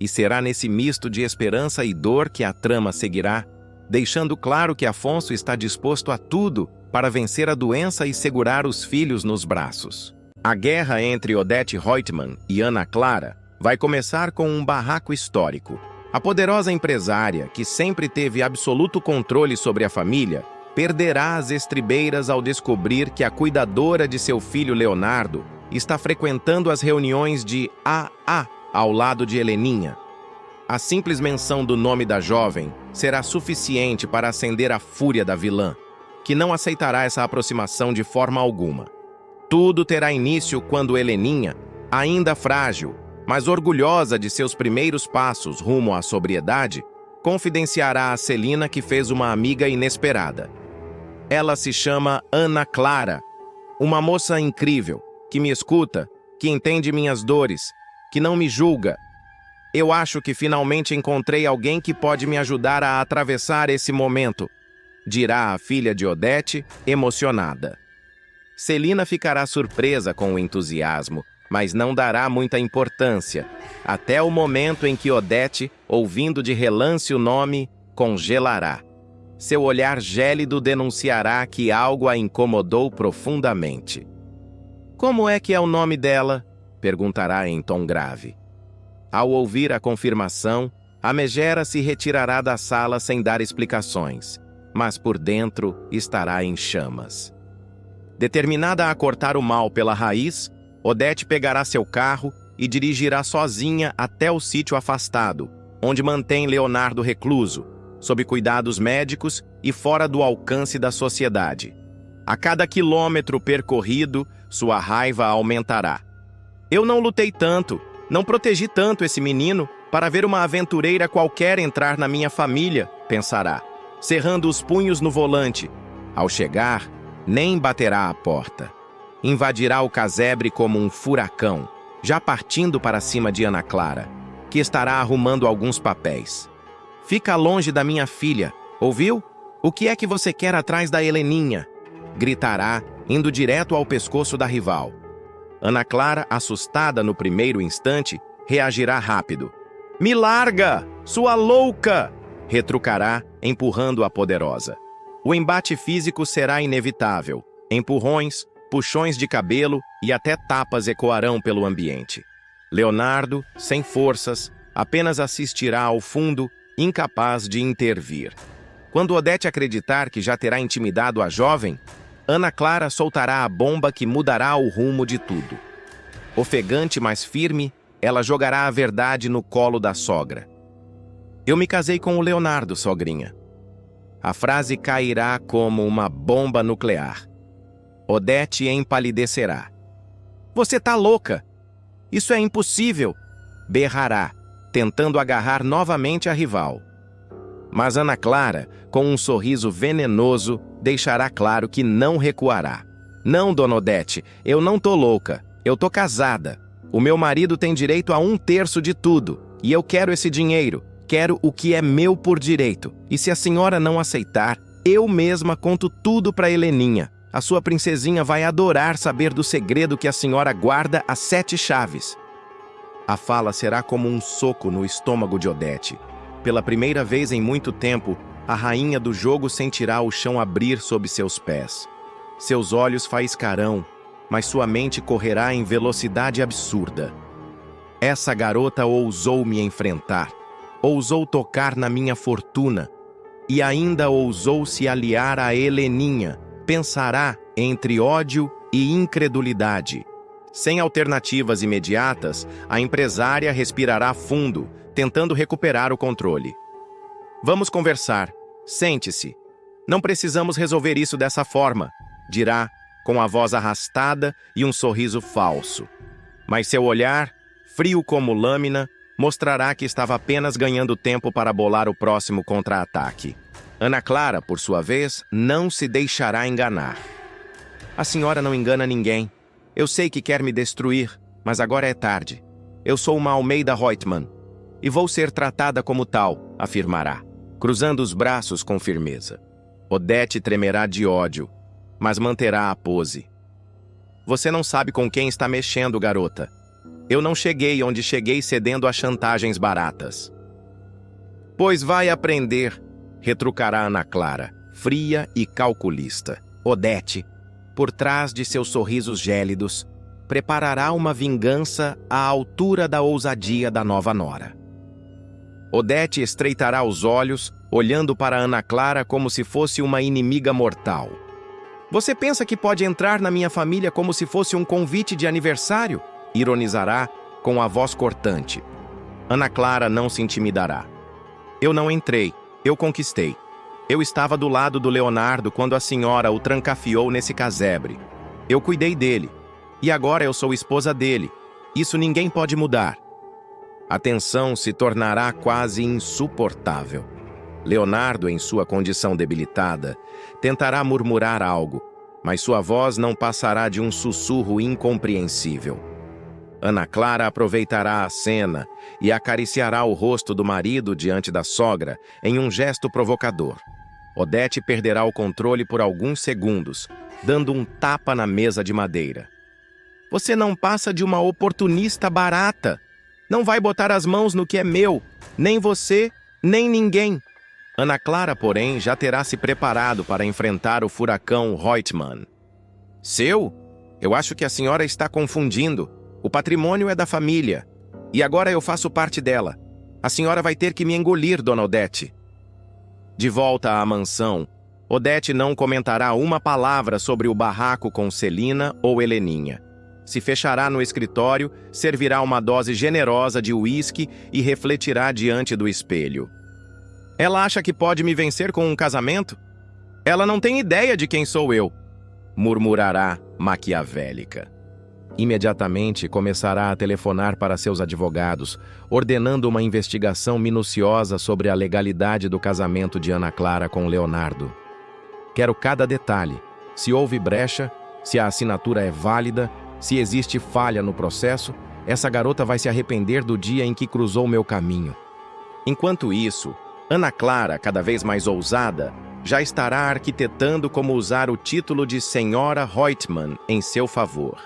A: E será nesse misto de esperança e dor que a trama seguirá, deixando claro que Afonso está disposto a tudo para vencer a doença e segurar os filhos nos braços. A guerra entre Odete Reutemann e Ana Clara vai começar com um barraco histórico. A poderosa empresária, que sempre teve absoluto controle sobre a família, perderá as estribeiras ao descobrir que a cuidadora de seu filho Leonardo está frequentando as reuniões de AA ao lado de Heleninha. A simples menção do nome da jovem será suficiente para acender a fúria da vilã, que não aceitará essa aproximação de forma alguma. Tudo terá início quando Heleninha, ainda frágil, mas orgulhosa de seus primeiros passos rumo à sobriedade, confidenciará a Celina que fez uma amiga inesperada. Ela se chama Ana Clara, uma moça incrível, que me escuta, que entende minhas dores, que não me julga. Eu acho que finalmente encontrei alguém que pode me ajudar a atravessar esse momento, dirá a filha de Odete, emocionada. Celina ficará surpresa com o entusiasmo, mas não dará muita importância, até o momento em que Odete, ouvindo de relance o nome, congelará. Seu olhar gélido denunciará que algo a incomodou profundamente. Como é que é o nome dela? Perguntará em tom grave. Ao ouvir a confirmação, a megera se retirará da sala sem dar explicações, mas por dentro estará em chamas. Determinada a cortar o mal pela raiz, Odete pegará seu carro e dirigirá sozinha até o sítio afastado, onde mantém Leonardo recluso, sob cuidados médicos e fora do alcance da sociedade. A cada quilômetro percorrido, sua raiva aumentará. Eu não lutei tanto, não protegi tanto esse menino para ver uma aventureira qualquer entrar na minha família, pensará, cerrando os punhos no volante. Ao chegar, nem baterá à porta. Invadirá o casebre como um furacão, já partindo para cima de Ana Clara, que estará arrumando alguns papéis. Fica longe da minha filha, ouviu? O que é que você quer atrás da Heleninha? Gritará, indo direto ao pescoço da rival. Ana Clara, assustada no primeiro instante, reagirá rápido. Me larga, sua louca! Retrucará, empurrando a poderosa. O embate físico será inevitável. Empurrões, puxões de cabelo e até tapas ecoarão pelo ambiente. Leonardo, sem forças, apenas assistirá ao fundo, incapaz de intervir. Quando Odete acreditar que já terá intimidado a jovem, Ana Clara soltará a bomba que mudará o rumo de tudo. Ofegante, mas firme, ela jogará a verdade no colo da sogra. Eu me casei com o Leonardo, sogrinha. A frase cairá como uma bomba nuclear. Odete empalidecerá. Você tá louca! Isso é impossível! Berrará, tentando agarrar novamente a rival. Mas Ana Clara, com um sorriso venenoso, deixará claro que não recuará. Não, dona Odete, eu não tô louca. Eu tô casada. O meu marido tem direito a 1/3 de tudo. E eu quero esse dinheiro. Quero o que é meu por direito. E se a senhora não aceitar, eu mesma conto tudo pra Heleninha. A sua princesinha vai adorar saber do segredo que a senhora guarda às 7 chaves. A fala será como um soco no estômago de Odete. Pela primeira vez em muito tempo, a rainha do jogo sentirá o chão abrir sob seus pés. Seus olhos faiscarão, mas sua mente correrá em velocidade absurda. Essa garota ousou me enfrentar, ousou tocar na minha fortuna e ainda ousou se aliar a Heleninha. Pensará entre ódio e incredulidade. Sem alternativas imediatas, a empresária respirará fundo, tentando recuperar o controle. Vamos conversar. Sente-se. Não precisamos resolver isso dessa forma, dirá, com a voz arrastada e um sorriso falso. Mas seu olhar, frio como lâmina, mostrará que estava apenas ganhando tempo para bolar o próximo contra-ataque. Ana Clara, por sua vez, não se deixará enganar. A senhora não engana ninguém. Eu sei que quer me destruir, mas agora é tarde. Eu sou uma Almeida Reutemann e vou ser tratada como tal, afirmará, cruzando os braços com firmeza. Odete tremerá de ódio, mas manterá a pose. Você não sabe com quem está mexendo, garota. Eu não cheguei onde cheguei cedendo a chantagens baratas. Pois vai aprender, retrucará Ana Clara, fria e calculista. Odete, por trás de seus sorrisos gélidos, preparará uma vingança à altura da ousadia da nova nora. Odete estreitará os olhos, olhando para Ana Clara como se fosse uma inimiga mortal. Você pensa que pode entrar na minha família como se fosse um convite de aniversário? Ironizará com a voz cortante. Ana Clara não se intimidará. Eu não entrei, eu conquistei. Eu estava do lado do Leonardo quando a senhora o trancafiou nesse casebre. Eu cuidei dele. E agora eu sou esposa dele. Isso ninguém pode mudar. A tensão se tornará quase insuportável. Leonardo, em sua condição debilitada, tentará murmurar algo, mas sua voz não passará de um sussurro incompreensível. Ana Clara aproveitará a cena e acariciará o rosto do marido diante da sogra em um gesto provocador. Odete perderá o controle por alguns segundos, dando um tapa na mesa de madeira. Você não passa de uma oportunista barata. Não vai botar as mãos no que é meu, nem você, nem ninguém. Ana Clara, porém, já terá se preparado para enfrentar o furacão Reutemann. Seu? Eu acho que a senhora está confundindo. O patrimônio é da família. E agora eu faço parte dela. A senhora vai ter que me engolir, dona Odete. De volta à mansão, Odete não comentará uma palavra sobre o barraco com Celina ou Heleninha. Se fechará no escritório, servirá uma dose generosa de uísque e refletirá diante do espelho. Ela acha que pode me vencer com um casamento? Ela não tem ideia de quem sou eu, murmurará maquiavélica. Imediatamente começará a telefonar para seus advogados, ordenando uma investigação minuciosa sobre a legalidade do casamento de Ana Clara com Leonardo. Quero cada detalhe: se houve brecha, se a assinatura é válida, se existe falha no processo. Essa garota vai se arrepender do dia em que cruzou meu caminho. Enquanto isso, Ana Clara, cada vez mais ousada, já estará arquitetando como usar o título de Senhora Reutemann em seu favor.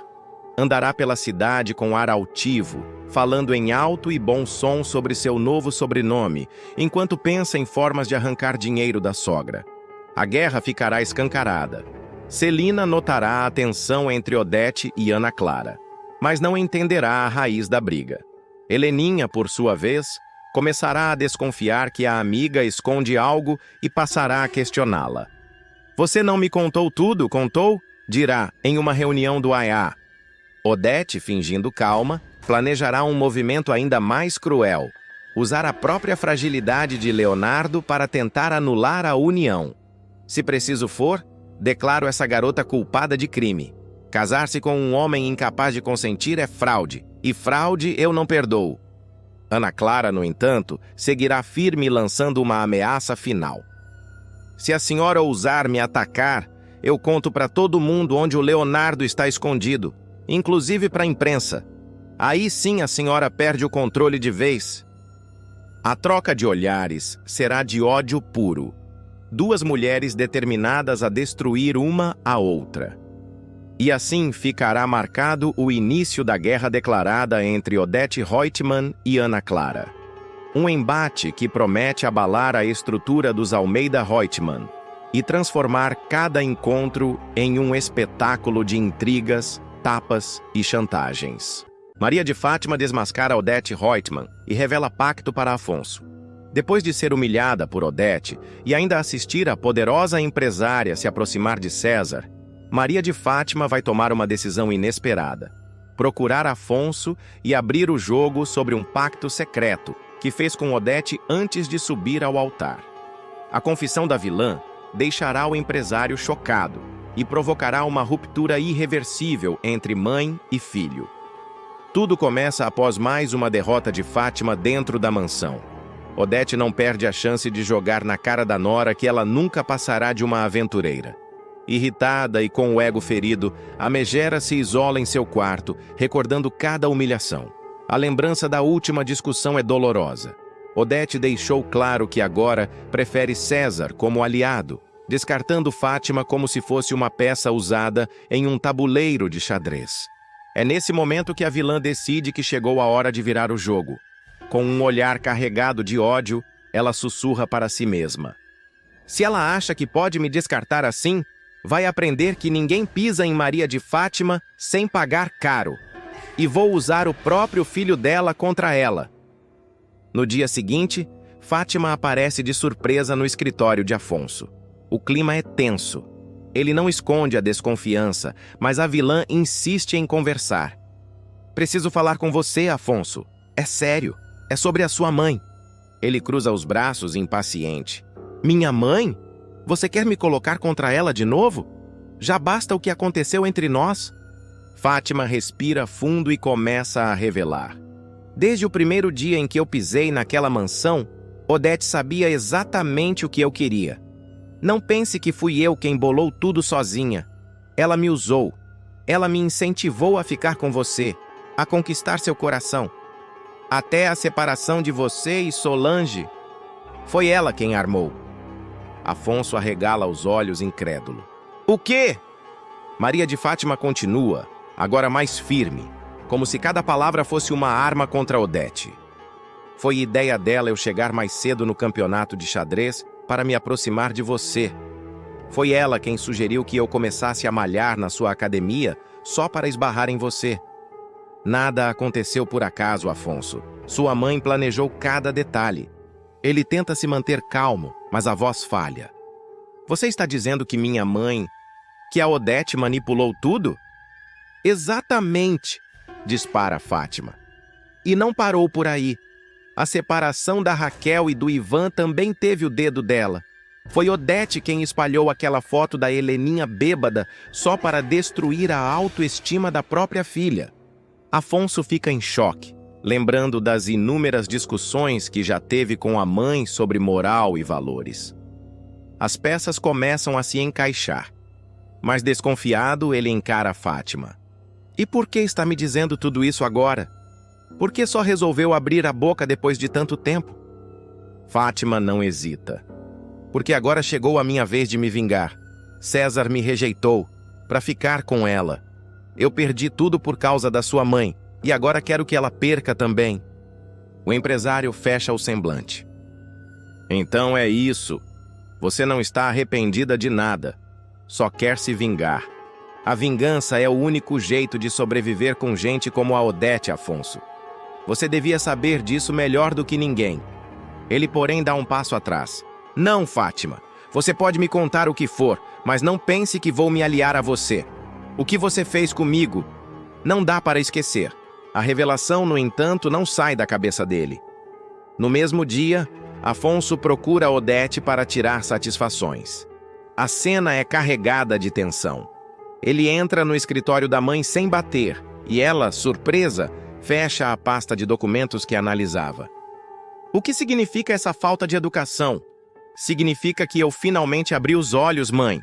A: Andará pela cidade com ar altivo, falando em alto e bom som sobre seu novo sobrenome, enquanto pensa em formas de arrancar dinheiro da sogra. A guerra ficará escancarada. Celina notará a tensão entre Odete e Ana Clara, mas não entenderá a raiz da briga. Heleninha, por sua vez, começará a desconfiar que a amiga esconde algo e passará a questioná-la. Você não me contou tudo, contou? Dirá, em uma reunião do AA. Odete, fingindo calma, planejará um movimento ainda mais cruel. Usar a própria fragilidade de Leonardo para tentar anular a união. Se preciso for, declaro essa garota culpada de crime. Casar-se com um homem incapaz de consentir é fraude, e fraude eu não perdoo. Ana Clara, no entanto, seguirá firme lançando uma ameaça final. Se a senhora ousar me atacar, eu conto para todo mundo onde o Leonardo está escondido, inclusive para a imprensa. Aí sim a senhora perde o controle de vez. A troca de olhares será de ódio puro. Duas mulheres determinadas a destruir uma a outra. E assim ficará marcado o início da guerra declarada entre Odete Reutemann e Ana Clara. Um embate que promete abalar a estrutura dos Almeida Reutemann e transformar cada encontro em um espetáculo de intrigas, tapas e chantagens. Maria de Fátima desmascara Odete Reutemann e revela pacto para Afonso. Depois de ser humilhada por Odete e ainda assistir a poderosa empresária se aproximar de César, Maria de Fátima vai tomar uma decisão inesperada: procurar Afonso e abrir o jogo sobre um pacto secreto que fez com Odete antes de subir ao altar. A confissão da vilã deixará o empresário chocado e provocará uma ruptura irreversível entre mãe e filho. Tudo começa após mais uma derrota de Fátima dentro da mansão. Odete não perde a chance de jogar na cara da nora que ela nunca passará de uma aventureira. Irritada e com o ego ferido, a megera se isola em seu quarto, recordando cada humilhação. A lembrança da última discussão é dolorosa. Odete deixou claro que agora prefere César como aliado, descartando Fátima como se fosse uma peça usada em um tabuleiro de xadrez. É nesse momento que a vilã decide que chegou a hora de virar o jogo. Com um olhar carregado de ódio, ela sussurra para si mesma: se ela acha que pode me descartar assim, vai aprender que ninguém pisa em Maria de Fátima sem pagar caro. E vou usar o próprio filho dela contra ela. No dia seguinte, Fátima aparece de surpresa no escritório de Afonso. O clima é tenso. Ele não esconde a desconfiança, mas a vilã insiste em conversar. Preciso falar com você, Afonso. É sério. É sobre a sua mãe. Ele cruza os braços, impaciente. Minha mãe? Você quer me colocar contra ela de novo? Já basta o que aconteceu entre nós? Fátima respira fundo e começa a revelar. Desde o primeiro dia em que eu pisei naquela mansão, Odete sabia exatamente o que eu queria. Não pense que fui eu quem bolou tudo sozinha. Ela me usou. Ela me incentivou a ficar com você, a conquistar seu coração. Até a separação de você e Solange. Foi ela quem armou. Afonso arregala os olhos incrédulo. O quê? Maria de Fátima continua, agora mais firme, como se cada palavra fosse uma arma contra Odete. Foi ideia dela eu chegar mais cedo no campeonato de xadrez para me aproximar de você. Foi ela quem sugeriu que eu começasse a malhar na sua academia só para esbarrar em você. Nada aconteceu por acaso, Afonso. Sua mãe planejou cada detalhe. Ele tenta se manter calmo, mas a voz falha. Você está dizendo que minha mãe, que a Odete manipulou tudo? Exatamente, dispara Fátima. E não parou por aí. A separação da Raquel e do Ivan também teve o dedo dela. Foi Odete quem espalhou aquela foto da Heleninha bêbada só para destruir a autoestima da própria filha. Afonso fica em choque, lembrando das inúmeras discussões que já teve com a mãe sobre moral e valores. As peças começam a se encaixar, mas desconfiado ele encara Fátima. E por que está me dizendo tudo isso agora? Por que só resolveu abrir a boca depois de tanto tempo? Fátima não hesita. Porque agora chegou a minha vez de me vingar. César me rejeitou para ficar com ela. Eu perdi tudo por causa da sua mãe e agora quero que ela perca também. O empresário fecha o semblante. Então é isso. Você não está arrependida de nada. Só quer se vingar. A vingança é o único jeito de sobreviver com gente como a Odete, Afonso. Você devia saber disso melhor do que ninguém. Ele, porém, dá um passo atrás. Não, Fátima. Você pode me contar o que for, mas não pense que vou me aliar a você. O que você fez comigo não dá para esquecer. A revelação, no entanto, não sai da cabeça dele. No mesmo dia, Afonso procura Odete para tirar satisfações. A cena é carregada de tensão. Ele entra no escritório da mãe sem bater, e ela, surpresa, fecha a pasta de documentos que analisava. O que significa essa falta de educação? Significa que eu finalmente abri os olhos, mãe,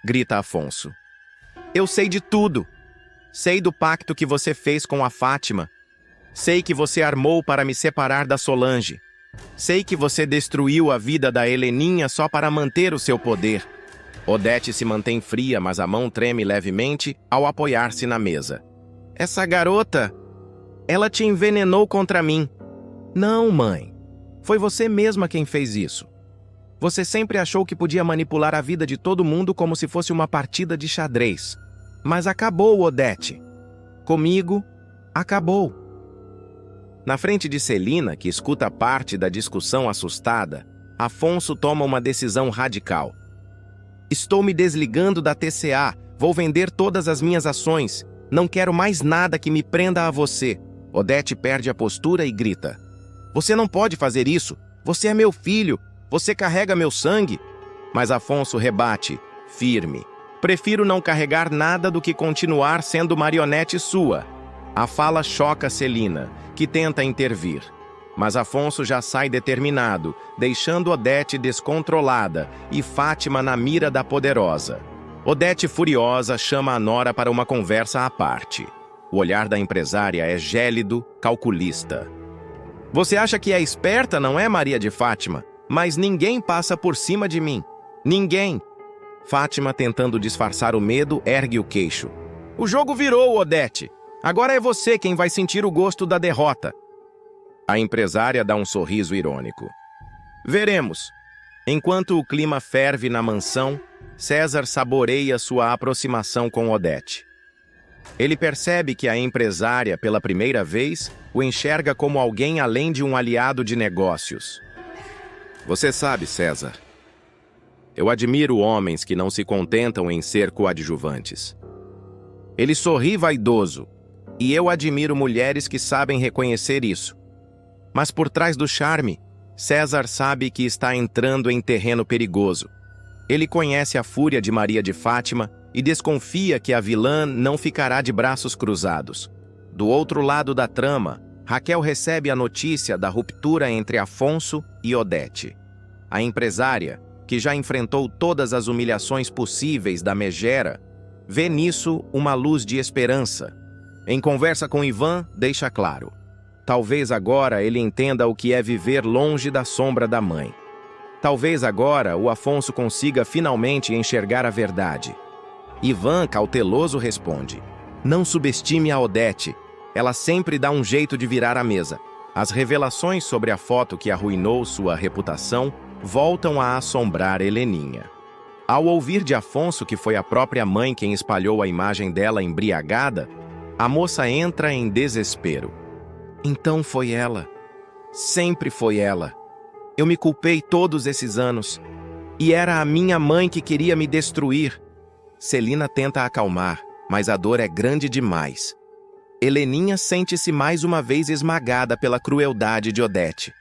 A: grita Afonso. Eu sei de tudo. Sei do pacto que você fez com a Fátima. Sei que você armou para me separar da Solange. Sei que você destruiu a vida da Heleninha só para manter o seu poder. Odete se mantém fria, mas a mão treme levemente ao apoiar-se na mesa. Essa garota, ela te envenenou contra mim. Não, mãe. Foi você mesma quem fez isso. Você sempre achou que podia manipular a vida de todo mundo como se fosse uma partida de xadrez. Mas acabou, Odete. Comigo, acabou. Na frente de Celina, que escuta parte da discussão assustada, Afonso toma uma decisão radical. Estou me desligando da TCA, vou vender todas as minhas ações. Não quero mais nada que me prenda a você. Odete perde a postura e grita. Você não pode fazer isso. Você é meu filho. Você carrega meu sangue. Mas Afonso rebate, firme. Prefiro não carregar nada do que continuar sendo marionete sua. A fala choca Celina, que tenta intervir. Mas Afonso já sai determinado, deixando Odete descontrolada e Fátima na mira da poderosa. Odete, furiosa, chama a nora para uma conversa à parte. O olhar da empresária é gélido, calculista. Você acha que é esperta, não é, Maria de Fátima? Mas ninguém passa por cima de mim. Ninguém. Fátima, tentando disfarçar o medo, ergue o queixo. O jogo virou, Odete. Agora é você quem vai sentir o gosto da derrota. A empresária dá um sorriso irônico. Veremos. Enquanto o clima ferve na mansão, César saboreia sua aproximação com Odete. Ele percebe que a empresária, pela primeira vez, o enxerga como alguém além de um aliado de negócios. Você sabe, César, eu admiro homens que não se contentam em ser coadjuvantes. Ele sorri vaidoso, e eu admiro mulheres que sabem reconhecer isso. Mas por trás do charme, César sabe que está entrando em terreno perigoso. Ele conhece a fúria de Maria de Fátima e desconfia que a vilã não ficará de braços cruzados. Do outro lado da trama, Raquel recebe a notícia da ruptura entre Afonso e Odete. A empresária, que já enfrentou todas as humilhações possíveis da megera, vê nisso uma luz de esperança. Em conversa com Ivan, deixa claro. Talvez agora ele entenda o que é viver longe da sombra da mãe. Talvez agora o Afonso consiga finalmente enxergar a verdade. Ivan, cauteloso, responde. Não subestime a Odete. Ela sempre dá um jeito de virar a mesa. As revelações sobre a foto que arruinou sua reputação voltam a assombrar Heleninha. Ao ouvir de Afonso que foi a própria mãe quem espalhou a imagem dela embriagada, a moça entra em desespero. Então foi ela. Sempre foi ela. Eu me culpei todos esses anos. E era a minha mãe que queria me destruir. Celina tenta acalmar, mas a dor é grande demais. Heleninha sente-se mais uma vez esmagada pela crueldade de Odete.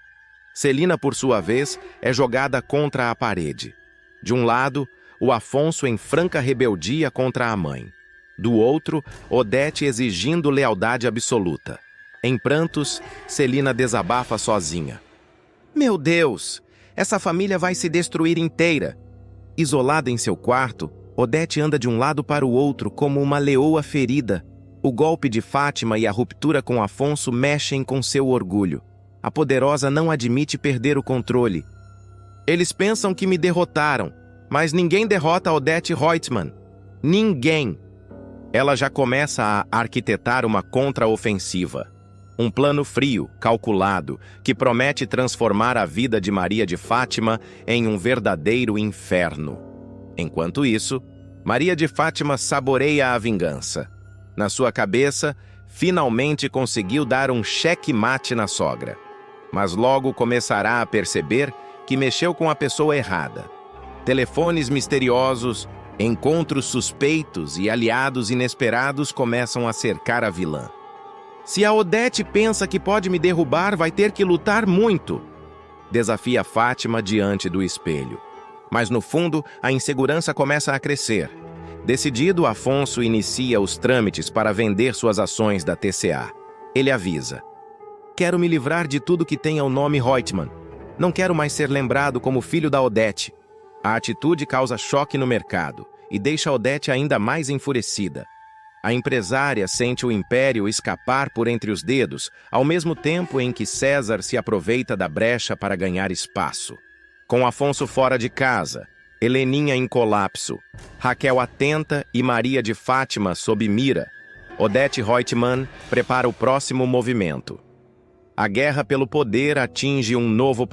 A: Celina, por sua vez, é jogada contra a parede. De um lado, o Afonso em franca rebeldia contra a mãe. Do outro, Odete exigindo lealdade absoluta. Em prantos, Celina desabafa sozinha. Meu Deus! Essa família vai se destruir inteira! Isolada em seu quarto, Odete anda de um lado para o outro como uma leoa ferida. O golpe de Fátima e a ruptura com Afonso mexem com seu orgulho. A poderosa não admite perder o controle. Eles pensam que me derrotaram, mas ninguém derrota Odete Reutemann. Ninguém! Ela já começa a arquitetar uma contraofensiva. Um plano frio, calculado, que promete transformar a vida de Maria de Fátima em um verdadeiro inferno. Enquanto isso, Maria de Fátima saboreia a vingança. Na sua cabeça, finalmente conseguiu dar um cheque-mate na sogra. Mas logo começará a perceber que mexeu com a pessoa errada. Telefones misteriosos, encontros suspeitos e aliados inesperados começam a cercar a vilã. Se a Odete pensa que pode me derrubar, vai ter que lutar muito. Desafia Fátima diante do espelho. Mas no fundo, a insegurança começa a crescer. Decidido, Afonso inicia os trâmites para vender suas ações da TCA. Ele avisa: quero me livrar de tudo que tenha o nome Reutemann. Não quero mais ser lembrado como filho da Odete. A atitude causa choque no mercado e deixa Odete ainda mais enfurecida. A empresária sente o império escapar por entre os dedos, ao mesmo tempo em que César se aproveita da brecha para ganhar espaço. Com Afonso fora de casa, Heleninha em colapso, Raquel atenta e Maria de Fátima sob mira, Odete Reutemann prepara o próximo movimento. A guerra pelo poder atinge um novo